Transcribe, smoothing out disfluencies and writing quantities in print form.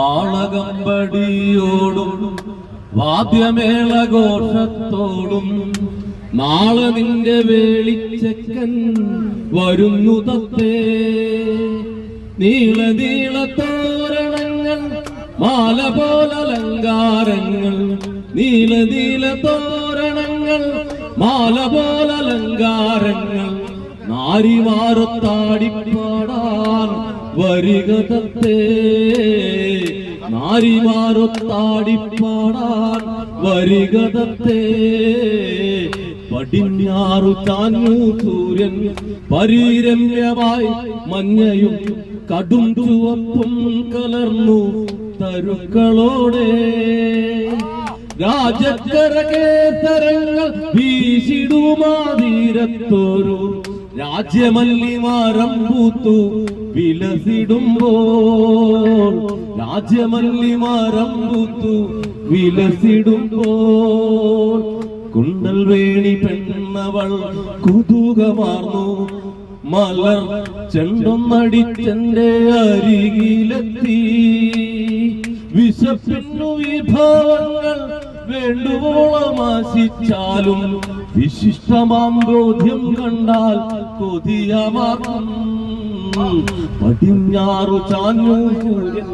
ആളകമ്പടിയോടും വാദ്യമേളഘോഷത്തോടും നാളെ നിന്റെ വേളിച്ചക്കൻ വരുന്നു തത്തേ. നീള നീള തോരണങ്ങൾ മാല പോലലങ്കാരങ്ങൾ, നീള നീള തോരണങ്ങൾ മാല പോലലങ്കാരങ്ങൾ, നാരിമാരൊത്താടിപ്പാടാൻ വരിക തത്തേ. നാരിമാരൊത്താടിപ്പാടാൻ വരിക തത്തേ. പടിഞ്ഞാറു ചാഞ്ഞു സൂര്യൻ പരിരമ്യമായി മഞ്ഞയും കടും ചുവപ്പും കലർന്നു തരുക്കളോടെ. രാജക്കര കേസരങ്ങൾ വീശിടുമാതീരത്തോരു രാജ്യമല്ലിമാരം പൂത്തു വിലസിടുമ്പോൾ, രാജ്യമല്ലിമാരം പൂത്തു വിലസിടുമ്പോൾ. കുണ്ടൽ വേണി പെണ്ണവൾ കുതൂകമാർന്നു മലർ ചെണ്ടൊന്നടിച്ചെന്റെ അരികിലെത്തി. വിശപ്പിന്നു വിഭവങ്ങൾ വേണ്ടുവോളം ആശിച്ചാലും വിശിഷ്ടമാം ബോധ്യം കണ്ടാൽ കൊതിയമാർക്കും. പടിഞ്ഞാറു ചാഞ്ഞു സൂര്യൻ